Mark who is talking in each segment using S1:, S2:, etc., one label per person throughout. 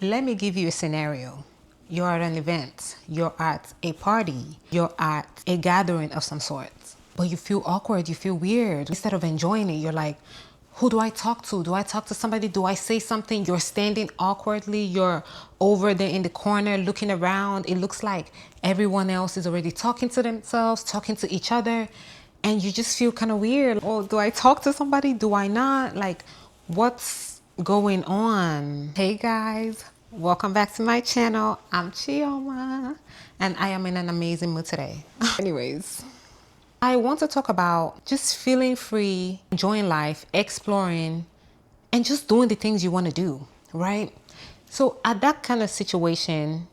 S1: Let me give you a scenario. You're at an event, you're at a party, you're at a gathering of some sort, but you feel awkward, you feel weird. Instead of enjoying it, you're like, who do I talk to? Do I talk to somebody? Do I say something? You're standing awkwardly, you're over there in the corner looking around. It looks like everyone else is already talking to themselves, talking to each other, and you just feel kind of weird. Oh, do I talk to somebody? Do I not? Like, what's going on? Hey guys, welcome back to my channel. I'm Chioma and I am in an amazing mood today. Anyways, I want to talk about just feeling free, enjoying life, exploring, and just doing the things you want to do, right? So at that kind of situation,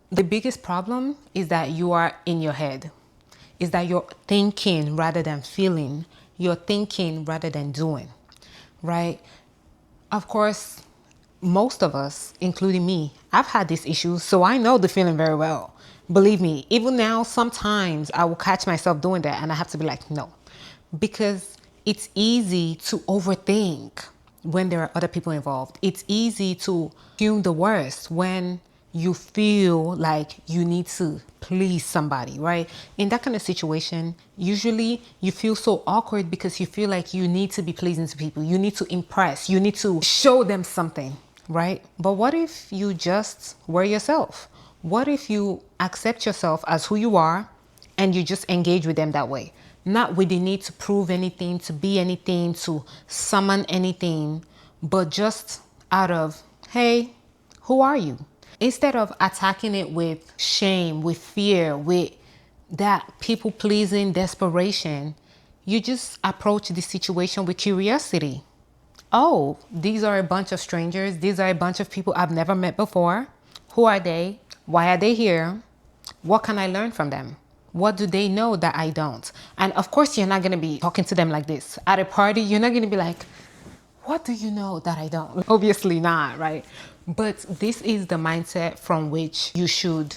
S1: the biggest problem is that you are in your head. Is that you're thinking rather than feeling. You're thinking rather than doing, right? Of course, most of us, including me, I've had this issue, so I know the feeling very well. Believe me, even now, sometimes I will catch myself doing that and I have to be like, no, because it's easy to overthink when there are other people involved. It's easy to assume the worst when you feel like you need to please somebody, right? In that kind of situation, usually you feel so awkward because you feel like you need to be pleasing to people. You need to impress. You need to show them something, right? But what if you just were yourself? What if you accept yourself as who you are and you just engage with them that way? Not with the need to prove anything, to be anything, to summon anything, but just out of, hey, who are you? Instead of attacking it with shame, with fear, with that people-pleasing desperation, you just approach the situation with curiosity. Oh, these are a bunch of strangers. These are a bunch of people I've never met before. Who are they? Why are they here? What can I learn from them? What do they know that I don't? And of course, you're not going to be talking to them like this. At a party, you're not going to be like, what do you know that I don't? Obviously not, right? But this is the mindset from which you should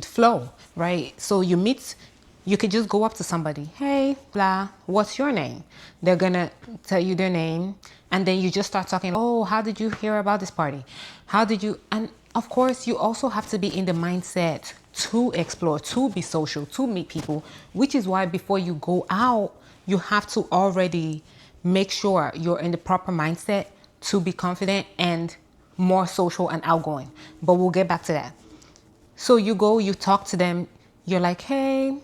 S1: flow, right? So you could just go up to somebody, hey, blah, what's your name? They're gonna tell you their name, and then you just start talking, oh, how did you hear about this party? How did you, and of course, you also have to be in the mindset to explore, to be social, to meet people, which is why before you go out, you have to already make sure you're in the proper mindset to be confident and more social and outgoing. But we'll get back to that. So you go, you talk to them, you're like, hey,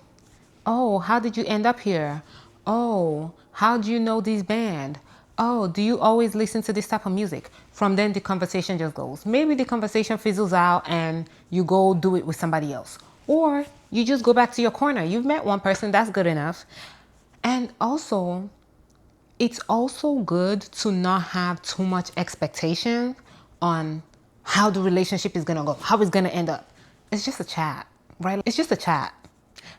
S1: oh, how did you end up here? Oh, how do you know this band? Oh, do you always listen to this type of music? From then the conversation just goes. Maybe the conversation fizzles out and you go do it with somebody else. Or you just go back to your corner. You've met one person, that's good enough. And also, it's also good to not have too much expectation on how the relationship is gonna go, how it's gonna end up. It's just a chat, right? It's just a chat.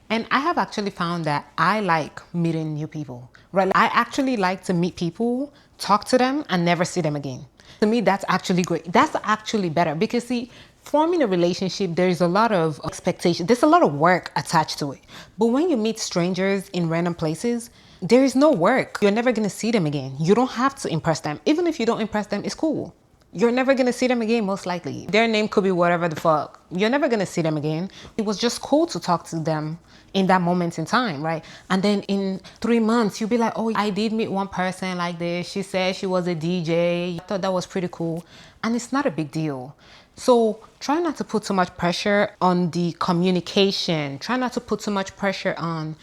S1: And I have actually found that I like meeting new people, right? I actually like to meet people, talk to them, and never see them again. To me, that's actually great. That's actually better because see, forming a relationship, there's a lot of expectation. There's a lot of work attached to it. But when you meet strangers in random places, there is no work. You're never gonna see them again. You don't have to impress them. Even if you don't impress them, it's cool. You're never gonna see them again, most likely. Their name could be whatever the fuck. You're never gonna see them again. It was just cool to talk to them in that moment in time, right? And then in 3 months, you'll be like, oh, I did meet one person like this. She said she was a DJ. I thought that was pretty cool. And it's not a big deal. So try not to put too much pressure on the communication. Try not to put too much pressure on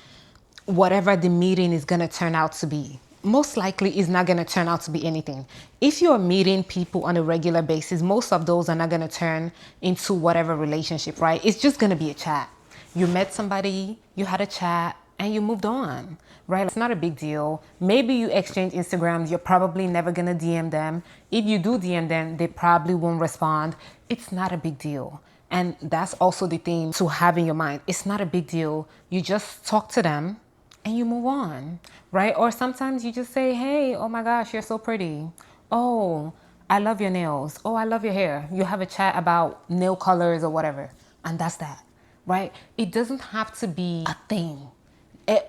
S1: whatever the meeting is going to turn out to be. Most likely is not going to turn out to be anything. If you're meeting people on a regular basis, most of those are not going to turn into whatever relationship, right? It's just going to be a chat. You met somebody, you had a chat, and you moved on, right? It's not a big deal. Maybe you exchange Instagrams, you're probably never going to DM them. If you do DM them, they probably won't respond. It's not a big deal. And that's also the thing to have in your mind. It's not a big deal. You just talk to them and you move on, right? Or sometimes you just say, hey, oh my gosh, you're so pretty. Oh, I love your nails. Oh, I love your hair. You have a chat about nail colors or whatever. And that's that, right? It doesn't have to be a thing.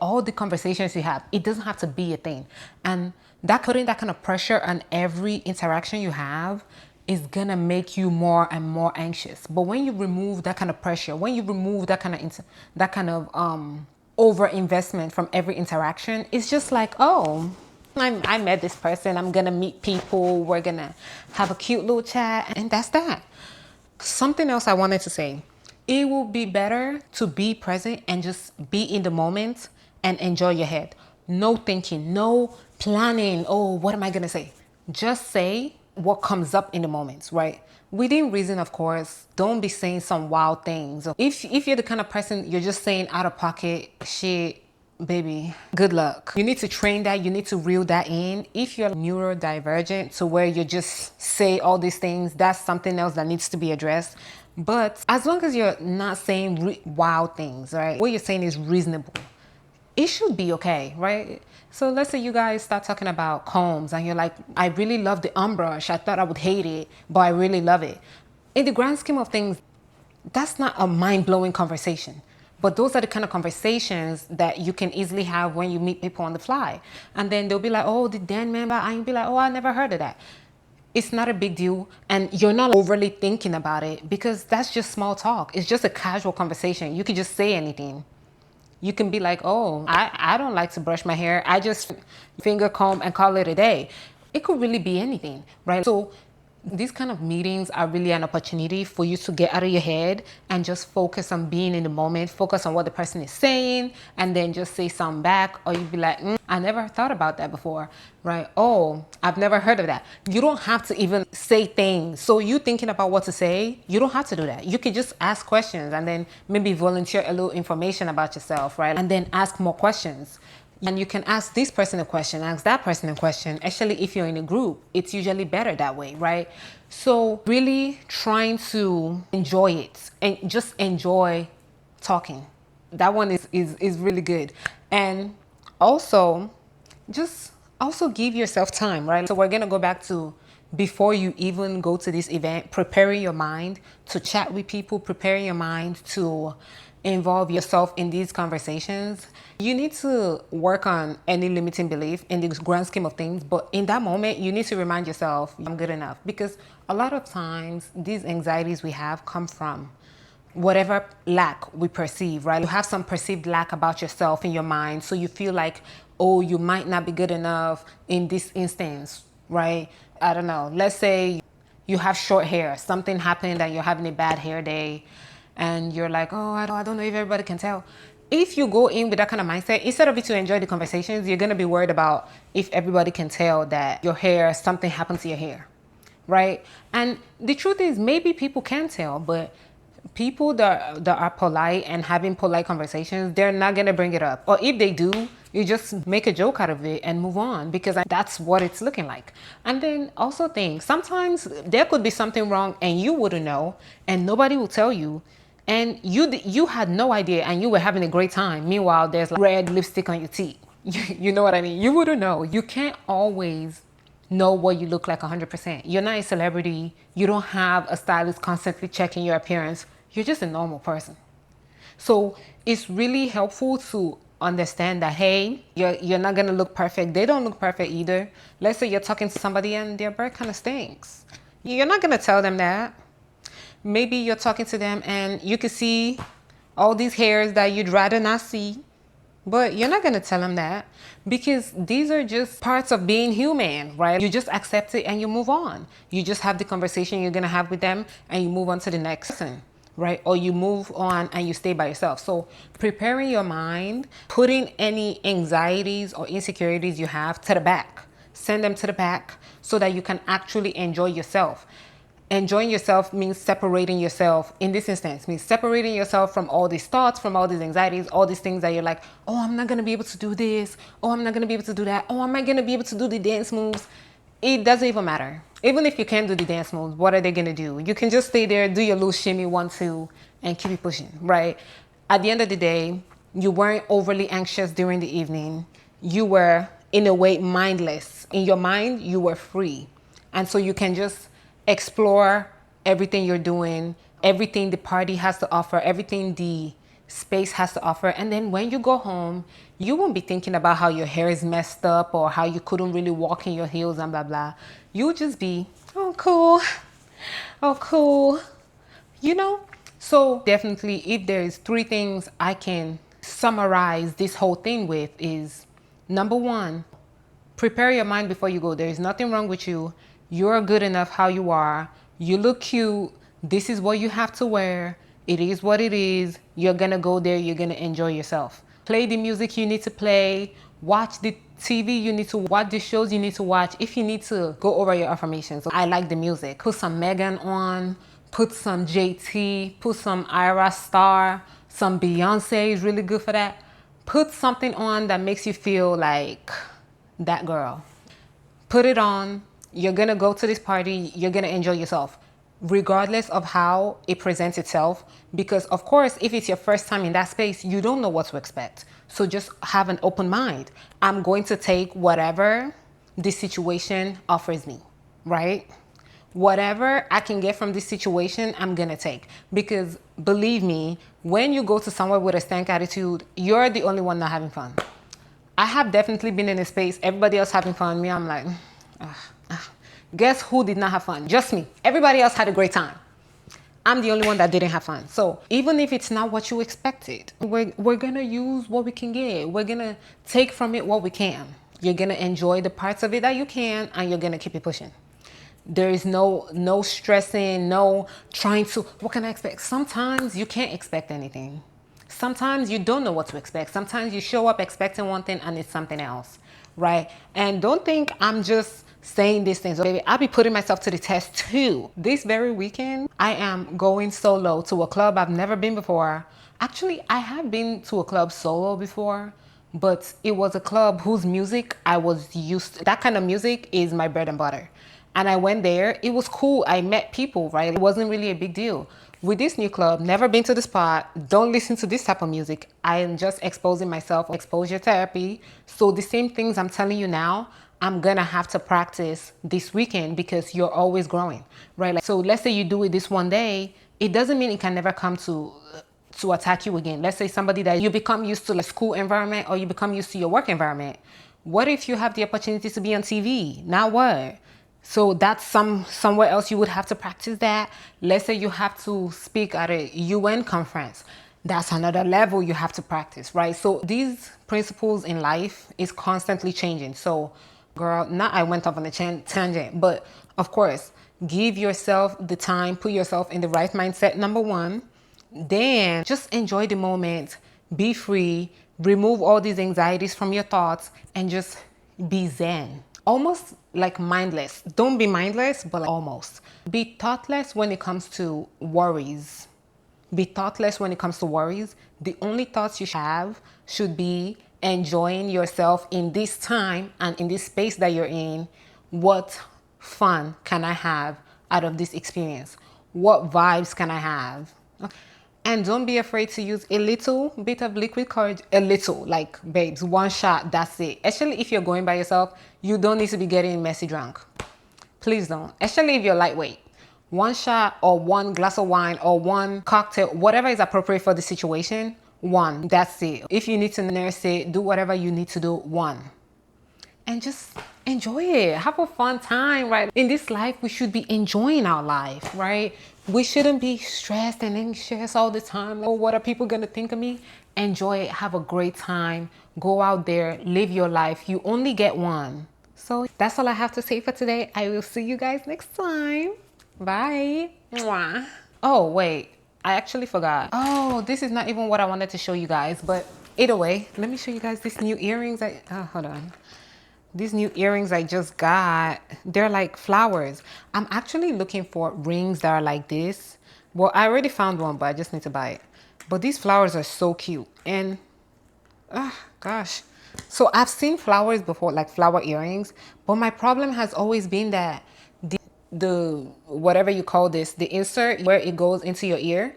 S1: All the conversations you have, it doesn't have to be a thing. And that putting that kind of pressure on every interaction you have is gonna make you more and more anxious. But when you remove that kind of pressure, when you remove that kind of over investment from every interaction, it's just like, oh, I met this person, I'm gonna meet people, we're gonna have a cute little chat, and that's that. Something else I wanted to say, it will be better to be present and just be in the moment and enjoy your head. No thinking, no planning. Oh, what am I gonna say? Just say what comes up in the moment, right? Within reason, of course. Don't be saying some wild things. If you're the kind of person you're just saying out of pocket shit, baby, good luck. You need to train that. You need to reel that in. If you're neurodivergent to where you just say all these things, that's something else that needs to be addressed. But as long as you're not saying wild things, right? What you're saying is reasonable. It should be okay, right? So let's say you guys start talking about combs and you're like, I really love the brush. I thought I would hate it, but I really love it. In the grand scheme of things, that's not a mind-blowing conversation. But those are the kind of conversations that you can easily have when you meet people on the fly. And then they'll be like, oh, the Dan member. And you'll be like, oh, I never heard of that. It's not a big deal. And you're not overly thinking about it because that's just small talk. It's just a casual conversation. You can just say anything. You can be like, oh, I don't like to brush my hair. I just finger comb and call it a day. It could really be anything, right? So these kind of meetings are really an opportunity for you to get out of your head and just focus on being in the moment, focus on what the person is saying, and then just say something back. Or you'd be like, I never thought about that before, right? Oh, I've never heard of that. You don't have to even say things. So you thinking about what to say, you don't have to do that. You can just ask questions and then maybe volunteer a little information about yourself, right? And then ask more questions. And you can ask this person a question, ask that person a question. Actually, if you're in a group, it's usually better that way, right? So really trying to enjoy it and just enjoy talking. That one is really good. And also, just also give yourself time, right? So we're going to go back to before you even go to this event, preparing your mind to chat with people, preparing your mind to involve yourself in these conversations. You need to work on any limiting belief in the grand scheme of things, but in that moment you need to remind yourself, I'm good enough. Because a lot of times these anxieties we have come from whatever lack we perceive, right? You have some perceived lack about yourself in your mind, so you feel like, oh, you might not be good enough in this instance, right? I don't know, let's say you have short hair, something happened and you're having a bad hair day, and you're like, oh, I don't know if everybody can tell. If you go in with that kind of mindset, instead of it to enjoy the conversations, you're going to be worried about if everybody can tell that your hair, something happened to your hair, right? And the truth is, maybe people can tell, but people that are polite and having polite conversations, they're not going to bring it up. Or if they do, you just make a joke out of it and move on, because that's what it's looking like. And then also think, sometimes there could be something wrong and you wouldn't know and nobody will tell you. And you had no idea and you were having a great time. Meanwhile, there's like red lipstick on your teeth. You know what I mean? You wouldn't know. You can't always know what you look like 100%. You're not a celebrity. You don't have a stylist constantly checking your appearance. You're just a normal person. So it's really helpful to understand that, hey, you're not going to look perfect. They don't look perfect either. Let's say you're talking to somebody and their breath kind of stinks. You're not going to tell them that. Maybe you're talking to them and you can see all these hairs that you'd rather not see, but you're not going to tell them that, because these are just parts of being human, right? You just accept it and you move on. You just have the conversation you're going to have with them and you move on to the next person, right? Or you move on and you stay by yourself. So preparing your mind, putting any anxieties or insecurities you have to the back, send them to the back so that you can actually enjoy yourself. Enjoying yourself means separating yourself. In this instance, means separating yourself from all these thoughts, from all these anxieties, all these things that you're like, oh, I'm not going to be able to do this. Oh, I'm not going to be able to do that. Oh, am I going to be able to do the dance moves? It doesn't even matter. Even if you can't do the dance moves, what are they going to do? You can just stay there, do your little shimmy 1, 2, and keep it pushing, right? At the end of the day, you weren't overly anxious during the evening. You were, in a way, mindless. In your mind, you were free. And so you can just explore everything you're doing, everything the party has to offer, everything the space has to offer. And then when you go home, you won't be thinking about how your hair is messed up or how you couldn't really walk in your heels and blah, blah. You'll just be, oh, cool. Oh, cool. You know, so definitely if there's three things I can summarize this whole thing with is number one, prepare your mind before you go. There is nothing wrong with you. You're good enough how you are. You look cute. This is what you have to wear. It is what it is. You're gonna go there. You're gonna enjoy yourself. Play the music you need to play. Watch the TV you need to watch, the shows you need to watch. If you need to go over your affirmations, I like the music. Put some Megan on. Put some JT. Put some Ira Star. Some Beyonce is really good for that. Put something on that makes you feel like that girl. Put it on. You're gonna go to this party. You're gonna enjoy yourself, regardless of how it presents itself. Because, of course, if it's your first time in that space, you don't know what to expect. So just have an open mind. I'm going to take whatever this situation offers me, right? Whatever I can get from this situation, I'm gonna take. Because believe me, when you go to somewhere with a stank attitude, you're the only one not having fun. I have definitely been in a space, everybody else having fun. Me, I'm like, guess who did not have fun? Just me. Everybody else had a great time. I'm the only one that didn't have fun. So even if it's not what you expected, we're gonna use what we can get. We're gonna take from it what we can. You're gonna enjoy the parts of it that you can, and you're gonna keep it pushing. There is no stressing, no trying to, what can I expect? Sometimes you can't expect anything. Sometimes you don't know what to expect. Sometimes you show up expecting one thing and it's something else, right? And don't think I'm just saying these things. Baby, I'll be putting myself to the test too. This very weekend, I am going solo to a club I've never been before. Actually, I have been to a club solo before, but it was a club whose music I was used to. That kind of music is my bread and butter. And I went there. It was cool. I met people, right? It wasn't really a big deal. With this new club, never been to the spot, don't listen to this type of music. I am just exposing myself, exposure therapy. So the same things I'm telling you now, I'm gonna have to practice this weekend because you're always growing, right? Like, so let's say you do it this one day, it doesn't mean it can never come to attack you again. Let's say somebody that you become used to, like school environment, or you become used to your work environment. What if you have the opportunity to be on TV? Now what? So that's somewhere else you would have to practice that. Let's say you have to speak at a UN conference. That's another level you have to practice, right? So these principles in life is constantly changing. So girl, not I went off on a tangent, but of course, give yourself the time, put yourself in the right mindset, number one. Then just enjoy the moment, be free, remove all these anxieties from your thoughts, and just be zen. Almost like mindless. Don't be mindless, but like almost. Be thoughtless when it comes to worries. Be thoughtless when it comes to worries. The only thoughts you should have should be enjoying yourself in this time and in this space that you're in. What fun can I have out of this experience? What vibes can I have? And don't be afraid to use a little bit of liquid courage. A little, like babes, one shot, that's it. Especially if you're going by yourself, you don't need to be getting messy drunk. Please don't. Especially if you're lightweight. One shot or one glass of wine or one cocktail, whatever is appropriate for the situation, one, that's it. If you need to nurse it, do whatever you need to do, one. And just enjoy it. Have a fun time, right? In this life, we should be enjoying our life, right? We shouldn't be stressed and anxious all the time. Oh, what are people gonna think of me? Enjoy it. Have a great time. Go out there, live your life. You only get one. So that's all I have to say for today. I will see you guys next time. Bye. Mwah. Oh, wait. I actually forgot. Oh, this is not even what I wanted to show you guys, but either way, let me show you guys these new earrings. Hold on. These new earrings I just got, they're like flowers. I'm actually looking for rings that are like this. Well, I already found one, but I just need to buy it. But these flowers are so cute. And, gosh. So I've seen flowers before, like flower earrings. But my problem has always been that the whatever you call this, the insert where it goes into your ear,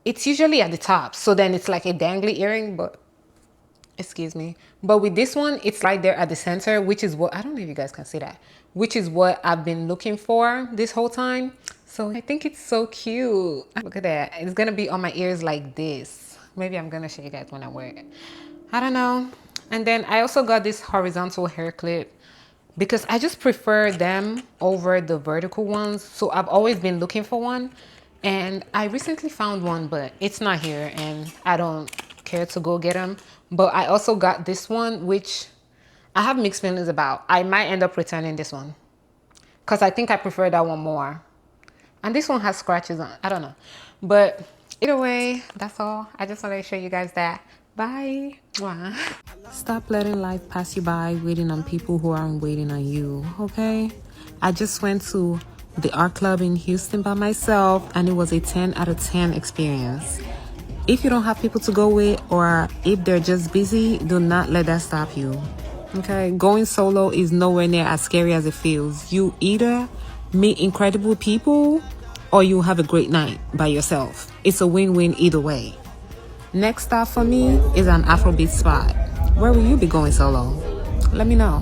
S1: it's usually at the top. So then it's like a dangly earring, but excuse me. But with this one, it's right there at the center, which is what, I don't know if you guys can see that, which is what I've been looking for this whole time. So I think it's so cute. Look at that. It's going to be on my ears like this. Maybe I'm going to show you guys when I wear it. I don't know. And then I also got this horizontal hair clip. because I just prefer them over the vertical ones. So I've always been looking for one, and I recently found one, but it's not here and I don't care to go get them. But I also got this one, which I have mixed feelings about. I might end up returning this one because I think I prefer that one more. And this one has scratches on, I don't know. But either way, that's all. I just wanted to show you guys that. Bye. Mwah. Stop letting life pass you by waiting on people who aren't waiting on you, okay? I just went to the art club in Houston by myself, and it was a 10 out of 10 experience. If you don't have people to go with, or if they're just busy, do not let that stop you, okay? Going solo is nowhere near as scary as it feels. You either meet incredible people or you have a great night by yourself. It's a win-win either way. Next stop for me is an Afrobeat spot. Where will you be going solo? Let me know.